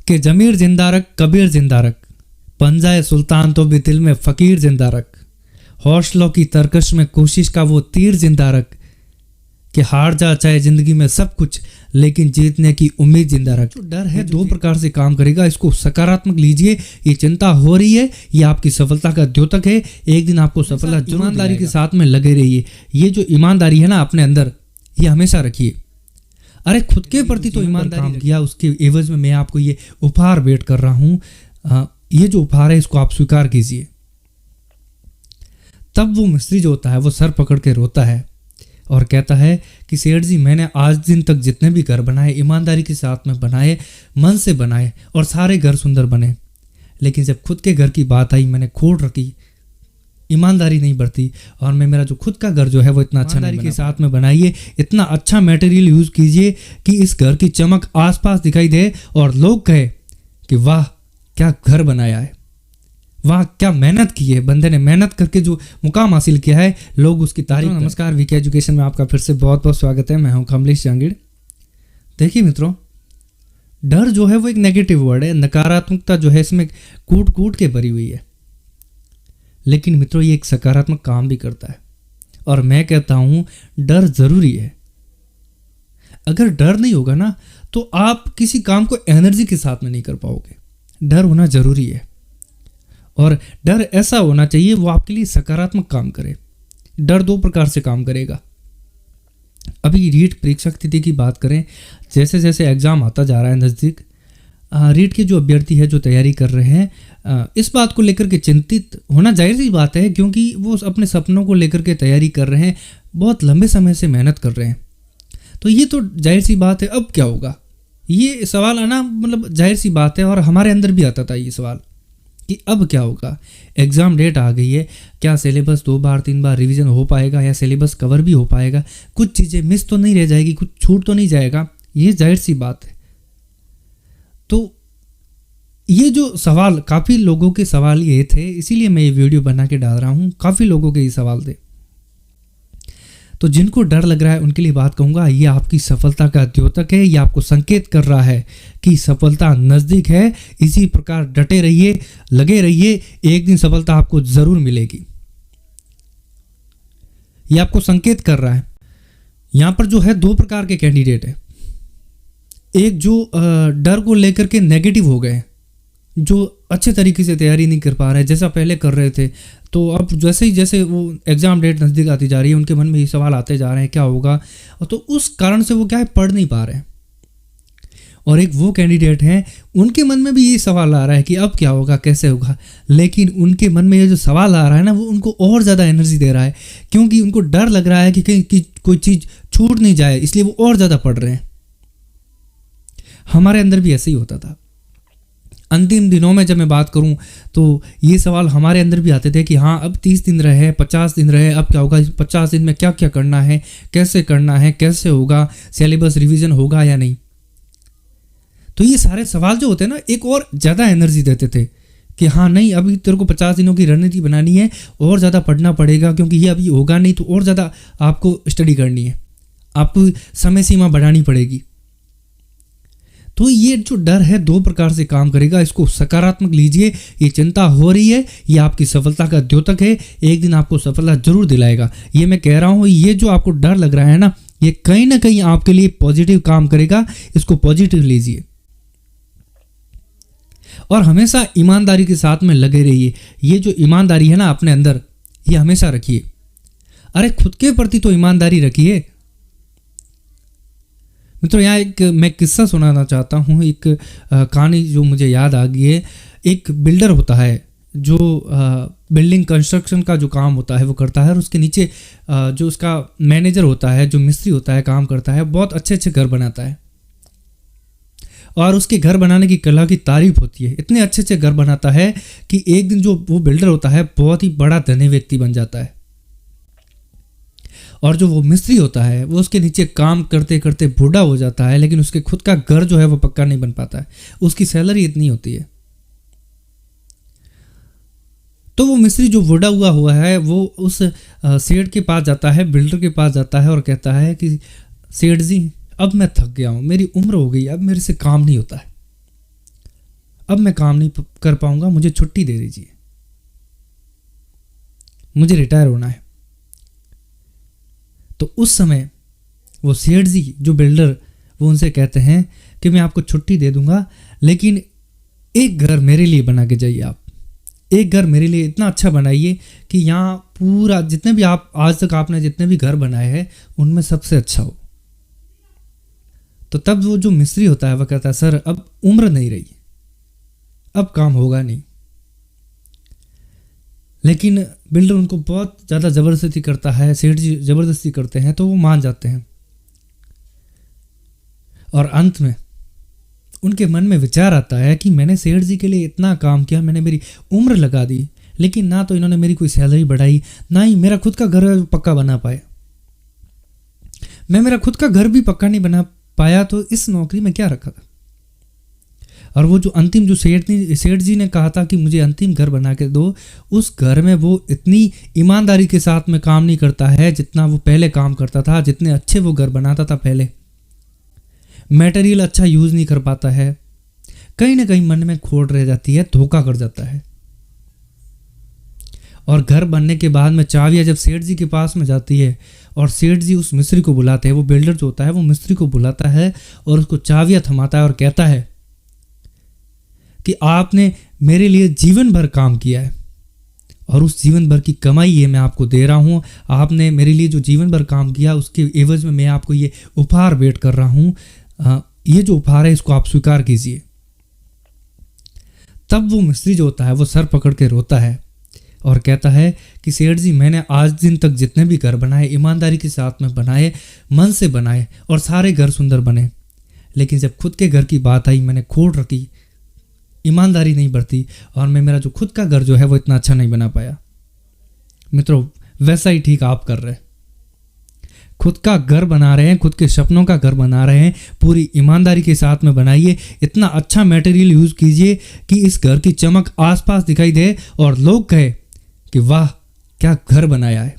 कि जमीर जिंदा रख कबीर जिंदा रख, पंजाए सुल्तान तो भी दिल में फ़कीर जिंदा रख, हौसलों की तरकश में कोशिश का वो तीर जिंदा रख, कि हार जा चाहे जिंदगी में सब कुछ लेकिन जीतने की उम्मीद जिंदा रख। जो डर है दो प्रकार से काम करेगा, इसको सकारात्मक लीजिए। ये चिंता हो रही है, ये आपकी सफलता का द्योतक है, एक दिन आपको सफलता जरूर। ईमानदारी के साथ में लगे रहिए। ये जो ईमानदारी है ना अपने अंदर, ये हमेशा रखिए। अरे खुद के प्रति तो ईमानदारी काम किया, उसके एवज में मैं आपको ये उपहार भेंट कर रहा हूँ। ये जो उपहार है इसको आप स्वीकार कीजिए। तब वो मिस्त्री जो होता है वो सर पकड़ के रोता है और कहता है कि सेठ जी, मैंने आज दिन तक जितने भी घर बनाए ईमानदारी के साथ में बनाए, मन से बनाए और सारे घर सुंदर बने, लेकिन जब खुद के घर की बात आई मैंने खोट रखी, ईमानदारी नहीं बरती और मेरा जो खुद का घर जो है वो इतना अच्छा ईमानदारी के साथ में बनाइए। इतना अच्छा मटेरियल यूज़ कीजिए कि इस घर की चमक आसपास दिखाई दे और लोग कहे कि वाह क्या घर बनाया है, वाह क्या मेहनत की है बंदे ने, मेहनत करके जो मुकाम हासिल किया है लोग उसकी तारीफ। नमस्कार, वीके एजुकेशन में आपका फिर से बहुत बहुत स्वागत है। मैं हूं कमलेश जहांगीर। देखिए मित्रों, डर जो है वो एक नेगेटिव वर्ड है, नकारात्मकता जो है इसमें कूट कूट के भरी हुई है, लेकिन मित्रों ये एक सकारात्मक काम भी करता है और मैं कहता हूं डर जरूरी है। अगर डर नहीं होगा ना तो आप किसी काम को एनर्जी के साथ में नहीं कर पाओगे। डर होना जरूरी है और डर ऐसा होना चाहिए वो आपके लिए सकारात्मक काम करे। डर दो प्रकार से काम करेगा। अभी रीट परीक्षा तिथि की बात करें, जैसे जैसे एग्ज़ाम आता जा रहा है नज़दीक, रीट के जो अभ्यर्थी है जो तैयारी कर रहे हैं, इस बात को लेकर के चिंतित होना जाहिर सी बात है, क्योंकि वो अपने सपनों को लेकर के तैयारी कर रहे हैं, बहुत लंबे समय से मेहनत कर रहे हैं। तो ये तो जाहिर सी बात है, अब क्या होगा ये सवाल आना मतलब जाहिर सी बात है। और हमारे अंदर भी आता था ये सवाल कि अब क्या होगा, एग्ज़ाम डेट आ गई है, क्या सिलेबस 2 बार 3 बार रिवीजन हो पाएगा या सिलेबस कवर भी हो पाएगा, कुछ चीज़ें मिस तो नहीं रह जाएगी, कुछ छूट तो नहीं जाएगा। ये जाहिर सी बात है। तो ये जो सवाल, काफ़ी लोगों के सवाल ये थे, इसीलिए मैं ये वीडियो बना के डाल रहा हूँ। काफ़ी लोगों के ये सवाल थे, तो जिनको डर लग रहा है उनके लिए बात कहूँगा, ये आपकी सफलता का द्योतक है। ये आपको संकेत कर रहा है कि सफलता नज़दीक है। इसी प्रकार डटे रहिए, लगे रहिए, एक दिन सफलता आपको ज़रूर मिलेगी। ये आपको संकेत कर रहा है। यहाँ पर जो है दो प्रकार के कैंडिडेट है। एक जो डर को लेकर के नेगेटिव हो गए, जो अच्छे तरीके से तैयारी नहीं कर पा रहे जैसा पहले कर रहे थे, तो अब जैसे वो एग्ज़ाम डेट नज़दीक आती जा रही है उनके मन में ये सवाल आते जा रहे हैं क्या होगा, तो उस कारण से वो क्या है पढ़ नहीं पा रहे हैं। और एक वो कैंडिडेट हैं उनके मन में भी ये सवाल आ रहा है कि अब क्या होगा, कैसे होगा, लेकिन उनके मन में ये जो सवाल आ रहा है ना वो उनको और ज़्यादा एनर्जी दे रहा है, क्योंकि उनको डर लग रहा है कि कहीं कोई चीज़ छूट नहीं जाए, इसलिए वो और ज़्यादा पढ़ रहे हैं। हमारे अंदर भी ऐसे ही होता था। अंतिम दिनों में जब मैं बात करूं तो ये सवाल हमारे अंदर भी आते थे कि हाँ अब 30 दिन रहे, 50 दिन रहे, अब क्या होगा, 50 दिन में क्या क्या करना है, कैसे करना है, कैसे होगा, सिलेबस रिवीजन होगा या नहीं। तो ये सारे सवाल जो होते हैं ना एक और ज़्यादा एनर्जी देते थे कि हाँ नहीं अभी तेरे को 50 दिनों की रणनीति बनानी है, और ज़्यादा पढ़ना पड़ेगा, क्योंकि ये अभी होगा नहीं तो और ज़्यादा आपको स्टडी करनी है, आपको समय सीमा बढ़ानी पड़ेगी। तो ये जो डर है दो प्रकार से काम करेगा, इसको सकारात्मक लीजिए। ये चिंता हो रही है, ये आपकी सफलता का द्योतक है, एक दिन आपको सफलता जरूर दिलाएगा। ये मैं कह रहा हूँ, ये जो आपको डर लग रहा है ना ये कहीं ना कहीं आपके लिए पॉजिटिव काम करेगा, इसको पॉजिटिव लीजिए और हमेशा ईमानदारी के साथ में लगे रहिए। ये जो ईमानदारी है ना अपने अंदर, ये हमेशा रखिए। अरे खुद के प्रति तो ईमानदारी रखिए। मित्रों यहाँ एक मैं किस्सा सुनाना चाहता हूँ, एक कहानी जो मुझे याद आ गई है। एक बिल्डर होता है जो बिल्डिंग कंस्ट्रक्शन का जो काम होता है वो करता है, और उसके नीचे जो उसका मैनेजर होता है, जो मिस्त्री होता है, काम करता है, बहुत अच्छे अच्छे घर बनाता है और उसके घर बनाने की कला की तारीफ होती है। इतने अच्छे अच्छे घर बनाता है कि एक दिन जो वो बिल्डर होता है बहुत ही बड़ा धनी व्यक्ति बन जाता है, और जो वो मिस्त्री होता है वो उसके नीचे काम करते करते बूढ़ा हो जाता है, लेकिन उसके खुद का घर जो है वो पक्का नहीं बन पाता है। उसकी सैलरी इतनी होती है। तो वो मिस्त्री जो बूढ़ा हुआ है वो उस सेठ के पास जाता है, बिल्डर के पास जाता है और कहता है कि सेठ जी अब मैं थक गया हूँ, मेरी उम्र हो गई, अब मेरे से काम नहीं होता है, अब मैं काम नहीं कर पाऊंगा, मुझे छुट्टी दे दीजिए, मुझे रिटायर होना है। तो उस समय वो सेठ जी जो बिल्डर, वो उनसे कहते हैं कि मैं आपको छुट्टी दे दूंगा, लेकिन एक घर मेरे लिए बना के जाइए। आप एक घर मेरे लिए इतना अच्छा बनाइए कि यहाँ पूरा जितने भी आप आज तक आपने जितने भी घर बनाए हैं उनमें सबसे अच्छा हो। तो तब वो जो मिस्त्री होता है वह कहता है, सर अब उम्र नहीं रही, अब काम होगा नहीं। लेकिन बिल्डर उनको बहुत ज़्यादा ज़बरदस्ती करता है, सेठ जी ज़बरदस्ती करते हैं, तो वो मान जाते हैं। और अंत में उनके मन में विचार आता है कि मैंने सेठ जी के लिए इतना काम किया, मैंने मेरी उम्र लगा दी, लेकिन ना तो इन्होंने मेरी कोई सैलरी बढ़ाई, ना ही मेरा खुद का घर पक्का बना पाए। मैं मेरा खुद का घर भी पक्का नहीं बना पाया, तो इस नौकरी में क्या रखा था। और वो जो अंतिम जो सेठ जी ने कहा था कि मुझे अंतिम घर बना के दो, उस घर में वो इतनी ईमानदारी के साथ में काम नहीं करता है जितना वो पहले काम करता था, जितने अच्छे वो घर बनाता था पहले। मटेरियल अच्छा यूज नहीं कर पाता है, कहीं ना कहीं मन में खोट रह जाती है, धोखा कर जाता है। और घर बनने के बाद में चाबियां जब सेठ जी के पास में जाती है और सेठ जी उस मिस्त्री को बुलाते हैं, वो बिल्डर जो होता है वो मिस्त्री को बुलाता है और उसको चाबियां थमाता है और कहता है कि आपने मेरे लिए जीवन भर काम किया है और उस जीवन भर की कमाई ये मैं आपको दे रहा हूँ। आपने मेरे लिए जो जीवन भर काम किया उसके एवज में मैं आपको ये उपहार भेंट कर रहा हूँ, ये जो उपहार है इसको आप स्वीकार कीजिए। तब वो मिस्त्री जो होता है वो सर पकड़ के रोता है और कहता है कि सेठ जी मैंने आज दिन तक जितने भी घर बनाए ईमानदारी के साथ में बनाए, मन से बनाए और सारे घर सुंदर बने, लेकिन जब खुद के घर की बात आई मैंने खोट रखी, ईमानदारी नहीं बढ़ती और मैं मेरा जो खुद का घर जो है वो इतना अच्छा नहीं बना पाया। मित्रों वैसा ही ठीक आप कर रहे हैं, खुद का घर बना रहे हैं, खुद के सपनों का घर बना रहे हैं, पूरी ईमानदारी के साथ में बनाइए, इतना अच्छा मटेरियल यूज कीजिए कि इस घर की चमक आसपास दिखाई दे और लोग कहे कि वाह क्या घर बनाया है,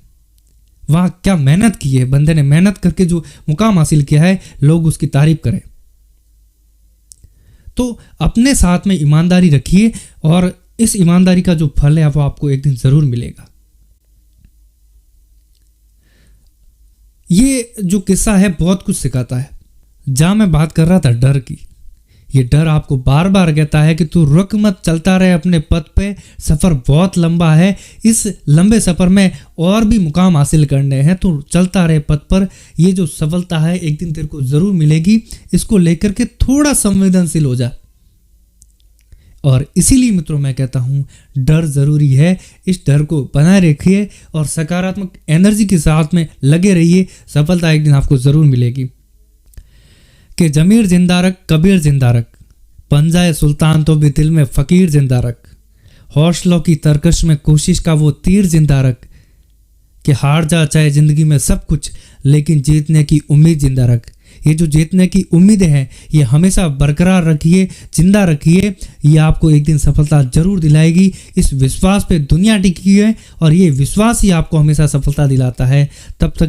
वाह क्या मेहनत की है बंदे ने, मेहनत करके जो मुकाम हासिल किया है लोग उसकी तारीफ करें। तो अपने साथ में ईमानदारी रखिए और इस ईमानदारी का जो फल है वो आपको एक दिन जरूर मिलेगा। ये जो किस्सा है बहुत कुछ सिखाता है। जहां मैं बात कर रहा था डर की, ये डर आपको बार बार कहता है कि तू रुक मत, चलता रहे अपने पथ पे, सफ़र बहुत लंबा है, इस लंबे सफ़र में और भी मुकाम हासिल करने हैं, तो चलता रहे पथ पर, ये जो सफलता है एक दिन तेरे को ज़रूर मिलेगी, इसको लेकर के थोड़ा संवेदनशील हो जा। और इसीलिए मित्रों मैं कहता हूँ डर ज़रूरी है, इस डर को बनाए रखिए और सकारात्मक एनर्जी के साथ में लगे रहिए, सफलता एक दिन आपको ज़रूर मिलेगी। कि जमीर जिंदा रख कबीर जिंदा रख, पंजाए सुल्तान तो भी दिल में फ़कीर जिंदा रख, हौसलों की तरकश में कोशिश का वो तीर जिंदा रख, कि हार जा चाहे ज़िंदगी में सब कुछ लेकिन जीतने की उम्मीद जिंदा रख। ये जो जीतने की उम्मीदें हैं ये हमेशा बरकरार रखिए, जिंदा रखिए, ये आपको एक दिन सफलता जरूर दिलाएगी। इस विश्वास पे दुनिया टिकी है और ये विश्वास ही आपको हमेशा सफलता दिलाता है। तब तक